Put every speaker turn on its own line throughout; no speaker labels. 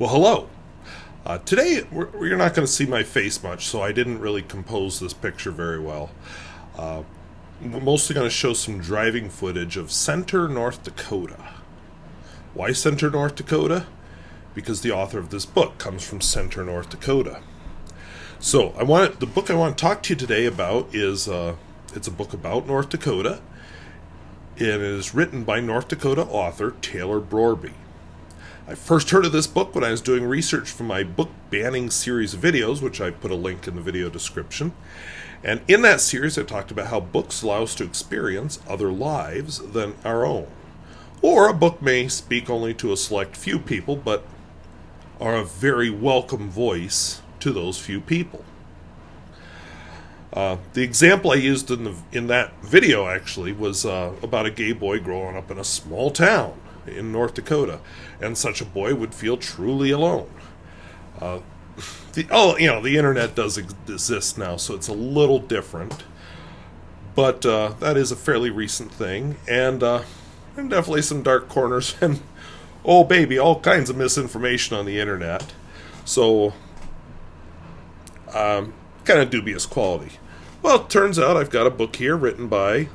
Well, hello. Today, you're not going to see my face much, so I didn't really compose this picture very well. We're mostly going to show some driving footage of Center, North Dakota. Why Center, North Dakota? Because the author of this book comes from Center, North Dakota. So, the book I want to talk to you today about is it's a book about North Dakota. It is written by North Dakota author Taylor Brorby. I first heard of this book when I was doing research for my book banning series of videos, which I put a link in the video description. And in that series, I talked about how books allow us to experience other lives than our own. Or a book may speak only to a select few people, but are a very welcome voice to those few people. The example I used in that video, actually, was about a gay boy growing up in a small town in North Dakota, and such a boy would feel truly alone. The internet does exist now, so it's a little different, but that is a fairly recent thing, and definitely some dark corners, and oh baby, all kinds of misinformation on the internet, so kind of dubious quality. Well, it turns out I've got a book here written by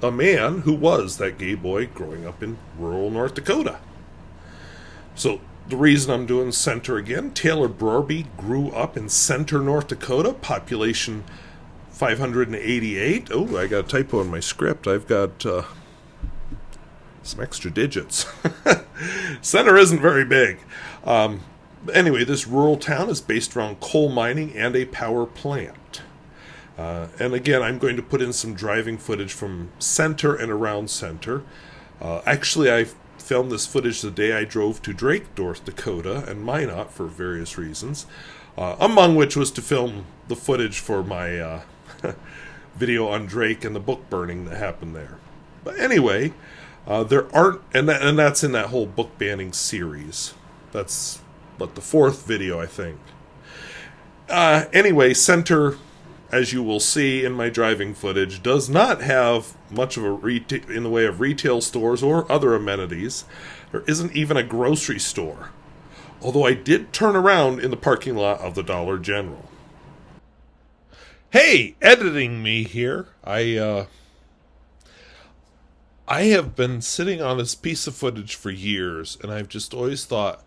a man who was that gay boy growing up in rural North Dakota. So the reason I'm doing Center again, Taylor Brorby grew up in Center, North Dakota, population 588. Oh, I got a typo in my script. I've got some extra digits. Center isn't very big. Anyway, this rural town is based around coal mining and a power plant. And again, I'm going to put in some driving footage from Center and around Center. Actually, I filmed this footage the day I drove to Drake, North Dakota, and Minot for various reasons, among which was to film the footage for my video on Drake and the book burning that happened there. But anyway, there aren't, and that's in that whole book banning series. That's the fourth video, I think. Anyway, Center, as you will see in my driving footage, does not have much of in the way of retail stores or other amenities. There isn't even a grocery store. Although I did turn around in the parking lot of the Dollar General. Hey, editing me here. I have been sitting on this piece of footage for years, and I've just always thought,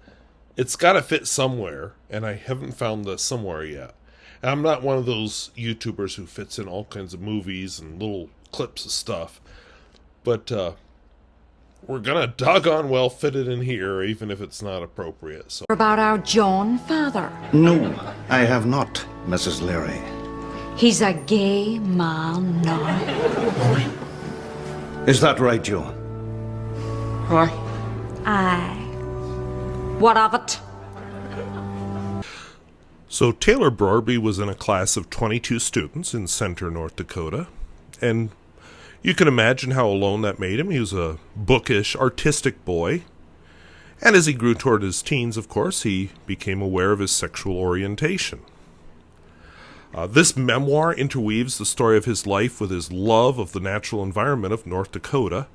it's got to fit somewhere, and I haven't found the somewhere yet. And I'm not one of those YouTubers who fits in all kinds of movies and little clips of stuff. But we're going to doggone well fit it in here, even if it's not appropriate. So.
About our John father.
No, I have not, Mrs. Leary.
He's a gay man now.
Is that right, John?
Aye. What of it?
So Taylor Brorby was in a class of 22 students in Center, North Dakota, and you can imagine how alone that made him. He was a bookish, artistic boy, and as he grew toward his teens, of course, he became aware of his sexual orientation. This memoir interweaves the story of his life with his love of the natural environment of North Dakota.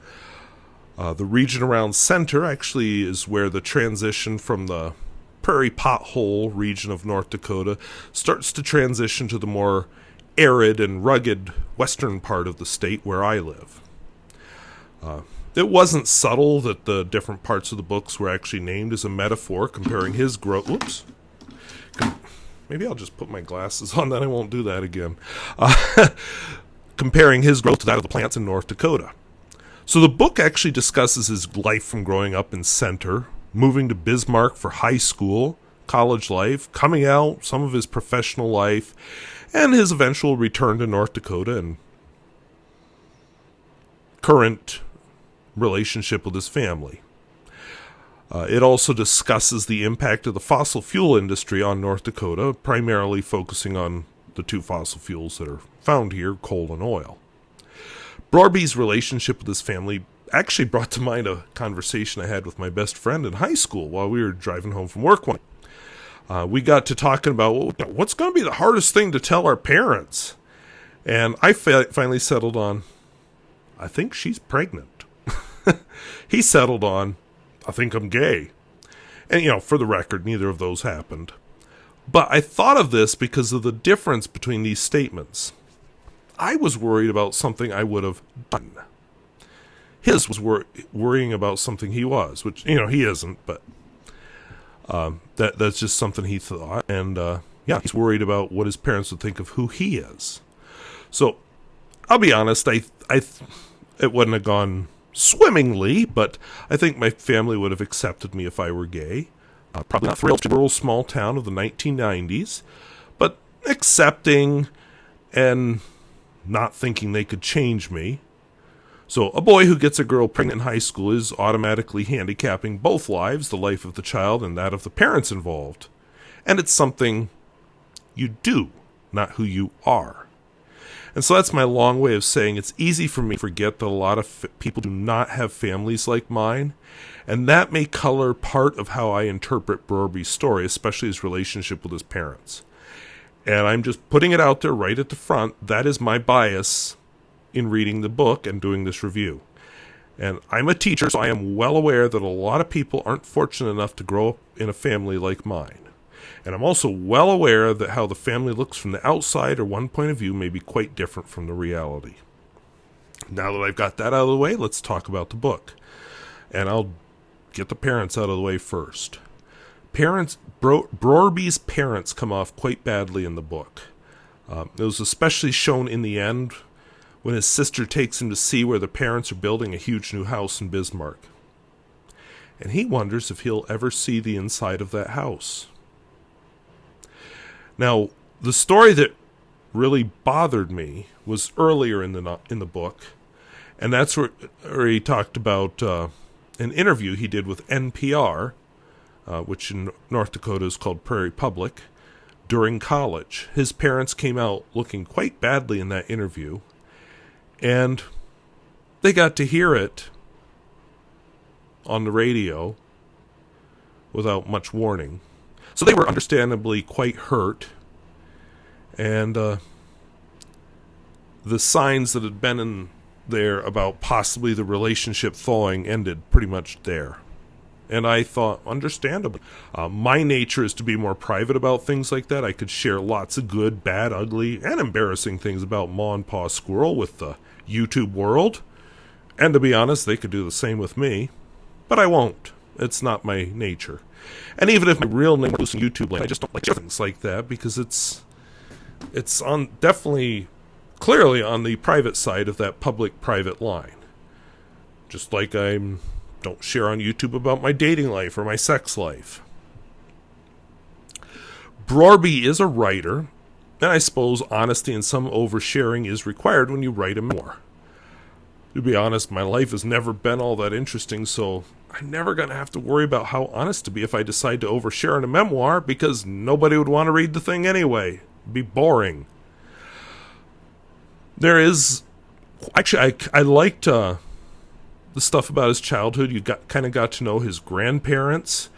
The region around Center actually is where the transition from the prairie pothole region of North Dakota starts to transition to the more arid and rugged western part of the state where I live. It wasn't subtle that the different parts of the books were actually named as a metaphor comparing his growth. Whoops. Maybe I'll just put my glasses on, then I won't do that again. Comparing his growth to that of the plants in North Dakota. So the book actually discusses his life from growing up in Center, moving to Bismarck for high school, college life, coming out, some of his professional life, and his eventual return to North Dakota and current relationship with his family. It also discusses the impact of the fossil fuel industry on North Dakota, primarily focusing on the two fossil fuels that are found here, coal and oil. Brorby's relationship with his family actually brought to mind a conversation I had with my best friend in high school while we were driving home from work one day. We got to talking about what's going to be the hardest thing to tell our parents. And I finally settled on, I think she's pregnant. He settled on, I think I'm gay. And, for the record, neither of those happened. But I thought of this because of the difference between these statements. I was worried about something I would have done. His was worrying about something he was, which, he isn't, but that's just something he thought. And, he's worried about what his parents would think of who he is. So, I'll be honest, it wouldn't have gone swimmingly, but I think my family would have accepted me if I were gay. Probably not thrilled to a rural small town of the 1990s, but accepting and not thinking they could change me. So a boy who gets a girl pregnant in high school is automatically handicapping both lives, the life of the child and that of the parents involved. And it's something you do, not who you are. And so that's my long way of saying it's easy for me to forget that a lot of people do not have families like mine, and that may color part of how I interpret Brorby's story, especially his relationship with his parents. And I'm just putting it out there right at the front. That is my bias in reading the book and doing this review. And I'm a teacher, so I am well aware that a lot of people aren't fortunate enough to grow up in a family like mine. And I'm also well aware that how the family looks from the outside or one point of view may be quite different from the reality. Now that I've got that out of the way, let's talk about the book. And I'll get the parents out of the way first. Brorby's parents come off quite badly in the book. It was especially shown in the end when his sister takes him to see where the parents are building a huge new house in Bismarck. And he wonders if he'll ever see the inside of that house. Now, the story that really bothered me was earlier in the book, and that's where he talked about an interview he did with NPR, which in North Dakota is called Prairie Public, during college. His parents came out looking quite badly in that interview, and they got to hear it on the radio without much warning. So they were understandably quite hurt, and the signs that had been in there about possibly the relationship thawing ended pretty much there. And I thought, understandably, my nature is to be more private about things like that. I could share lots of good, bad, ugly, and embarrassing things about Ma and Pa Squirrel with the YouTube world. And to be honest, they could do the same with me. But I won't. It's not my nature. And even if my real name was in YouTube land, I just don't like things like that because it's on definitely clearly on the private side of that public-private line. Just like I don't share on YouTube about my dating life or my sex life. Brorby is a writer, and I suppose honesty and some oversharing is required when you write a memoir. To be honest, my life has never been all that interesting, so I'm never going to have to worry about how honest to be if I decide to overshare in a memoir, because nobody would want to read the thing anyway. It'd be boring. There is... Actually, I liked the stuff about his childhood. You kind of got to know his grandparents.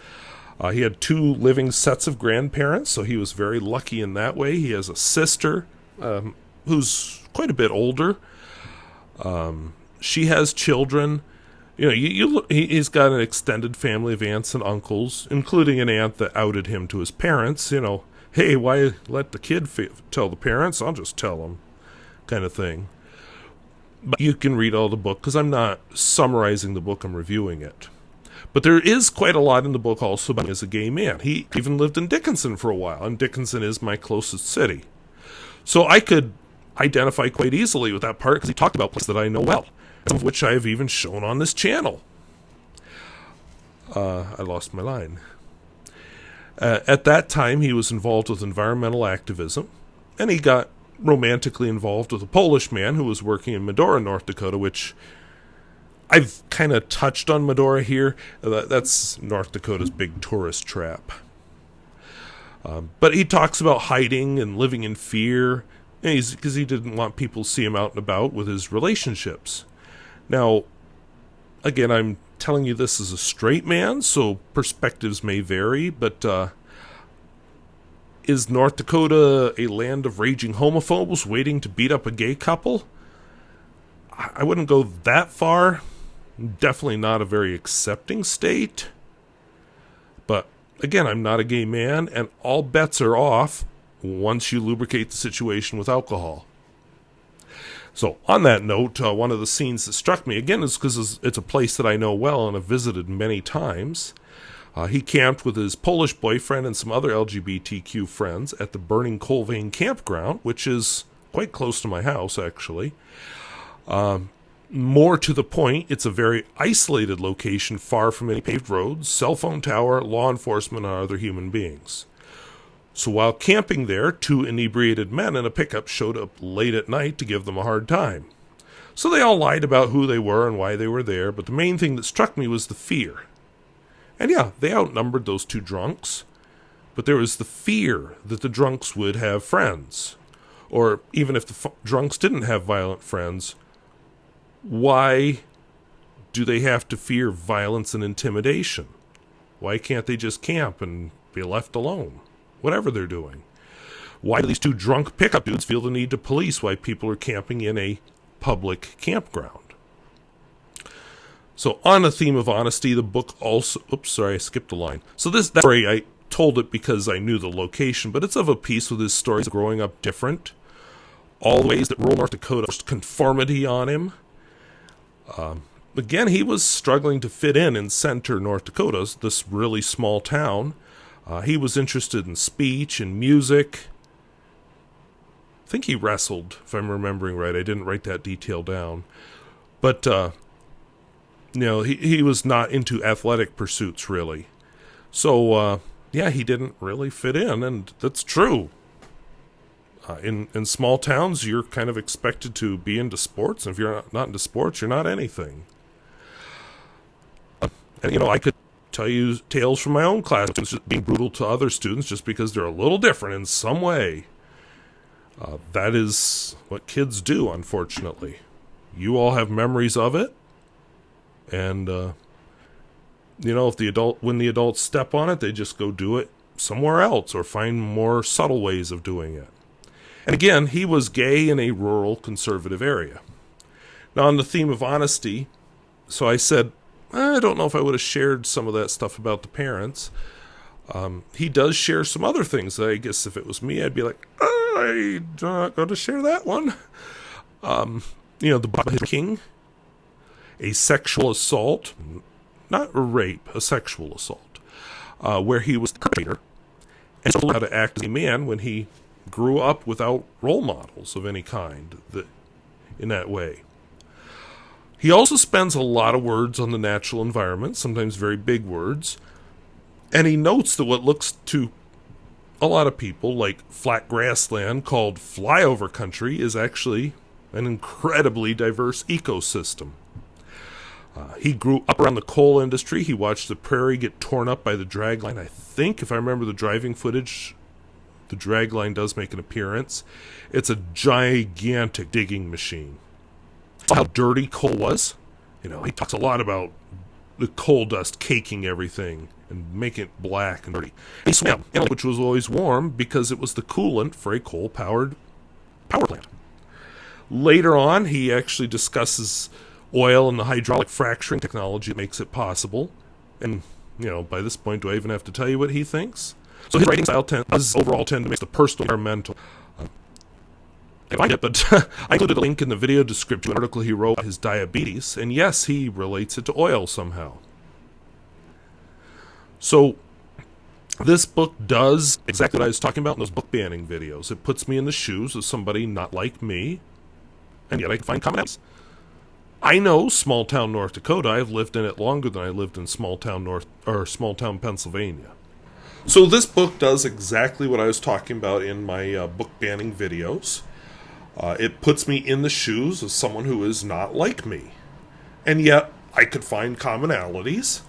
He had 2 living sets of grandparents, so he was very lucky in that way. He has a sister who's quite a bit older. She has children. He's got an extended family of aunts and uncles, including an aunt that outed him to his parents. Hey, why let the kid tell the parents? I'll just tell them, kind of thing. But you can read all the book, because I'm not summarizing the book, I'm reviewing it. But there is quite a lot in the book also about him as a gay man. He even lived in Dickinson for a while, and Dickinson is my closest city. So I could identify quite easily with that part, because he talked about places that I know well, some of which I have even shown on this channel. I lost my line. At that time, he was involved with environmental activism, and he got romantically involved with a Polish man who was working in Medora, North Dakota, which I've kind of touched on Medora here. That's North Dakota's big tourist trap. But he talks about hiding and living in fear, because he didn't want people to see him out and about with his relationships. Now, again, I'm telling you this as a straight man, so perspectives may vary, but is North Dakota a land of raging homophobes waiting to beat up a gay couple? I wouldn't go that far. Definitely not a very accepting state. But again, I'm not a gay man, and all bets are off once you lubricate the situation with alcohol. So on that note, one of the scenes that struck me, again, is because it's a place that I know well and have visited many times. He camped with his Polish boyfriend and some other LGBTQ friends at the Burning Coal Vein Campground, which is quite close to my house, actually. More to the point, it's a very isolated location, far from any paved roads, cell phone tower, law enforcement, and other human beings. So while camping there, 2 inebriated men in a pickup showed up late at night to give them a hard time. So they all lied about who they were and why they were there, but the main thing that struck me was the fear. And yeah, they outnumbered those 2 drunks, but there was the fear that the drunks would have friends. Or even if the drunks didn't have violent friends, why do they have to fear violence and intimidation? Why can't they just camp and be left alone, whatever they're doing? Why do these 2 drunk pickup dudes feel the need to police why people are camping in a public campground? So on the theme of honesty, the book also... Oops, sorry, I skipped a line. So that story, I told it because I knew the location, but it's of a piece with his stories of growing up different. All the ways that rural North Dakota forced conformity on him. Again, he was struggling to fit in Center, North Dakota, this really small town. He was interested in speech and music. I think he wrestled, if I'm remembering right. I didn't write that detail down. But, he was not into athletic pursuits, really. So, he didn't really fit in, and that's true. In small towns, you're kind of expected to be into sports, and if you're not into sports, you're not anything. And, I could tell you tales from my own class, just being brutal to other students just because they're a little different in some way. That is what kids do, unfortunately. You all have memories of it, and, if when the adults step on it, they just go do it somewhere else or find more subtle ways of doing it. And again, he was gay in a rural conservative area. Now, on the theme of honesty, so I said, I don't know if I would have shared some of that stuff about the parents. He does share some other things that I guess if it was me, I'd be like, I'm not going to share that one. The Bob King, a sexual assault, not a rape, a sexual assault, where he was the perpetrator and so how to act as a man when he grew up without role models of any kind in that way. He also spends a lot of words on the natural environment, sometimes very big words, and he notes that what looks to a lot of people like flat grassland called flyover country is actually an incredibly diverse ecosystem. He grew up around the coal industry. He watched the prairie get torn up by the dragline. I think, if I remember the driving footage, the dragline does make an appearance. It's a gigantic digging machine. How dirty coal was. He talks a lot about the coal dust caking everything and making it black and dirty. He swam, which was always warm because it was the coolant for a coal-powered power plant. Later on, he actually discusses oil and the hydraulic fracturing technology that makes it possible. And, by this point, do I even have to tell you what he thinks? So his writing style does overall tend to mix the personal and environmental. I find it, but I included a link in the video description to an article he wrote about his diabetes, and yes, he relates it to oil somehow. So, this book does exactly what I was talking about in those book banning videos. It puts me in the shoes of somebody not like me, and yet I can find commonalities. I know small-town North Dakota. I've lived in it longer than I lived in small-town Pennsylvania. So this book does exactly what I was talking about in my book banning videos. It puts me in the shoes of someone who is not like me. And yet, I could find commonalities.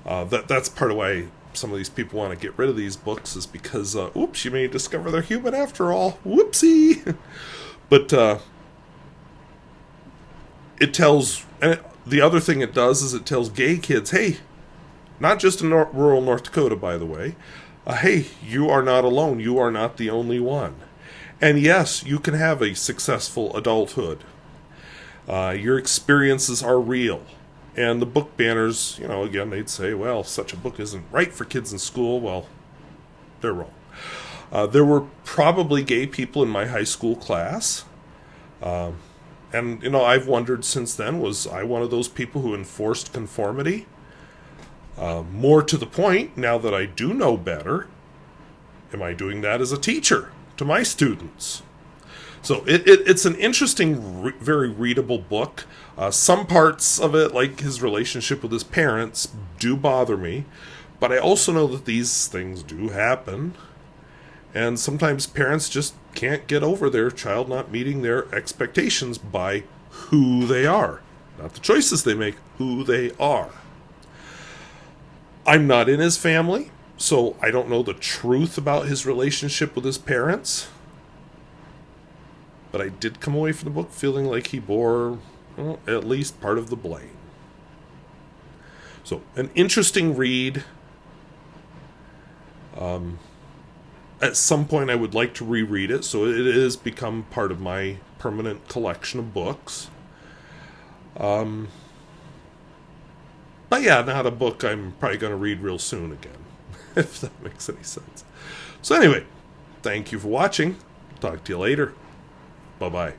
That's part of why some of these people want to get rid of these books, is because, oops, you may discover they're human after all. Whoopsie! But, it tells, and the other thing it does is it tells gay kids, hey, not just in rural North Dakota, by the way, hey, you are not alone. You are not the only one. And yes, you can have a successful adulthood. Your experiences are real. And the book banners, again, they'd say, well, such a book isn't right for kids in school. Well, they're wrong. There were probably gay people in my high school class. And I've wondered since then, was I one of those people who enforced conformity? More to the point, now that I do know better, am I doing that as a teacher to my students? So it's an interesting, very readable book. Some parts of it, like his relationship with his parents, do bother me. But I also know that these things do happen. And sometimes parents just can't get over their child not meeting their expectations by who they are. Not the choices they make, who they are. I'm not in his family, so I don't know the truth about his relationship with his parents. But I did come away from the book feeling like he bore at least part of the blame. So, an interesting read. At some point I would like to reread it, so it has become part of my permanent collection of books. But yeah, not a book I'm probably going to read real soon again, if that makes any sense. So anyway, thank you for watching. Talk to you later. Bye-bye.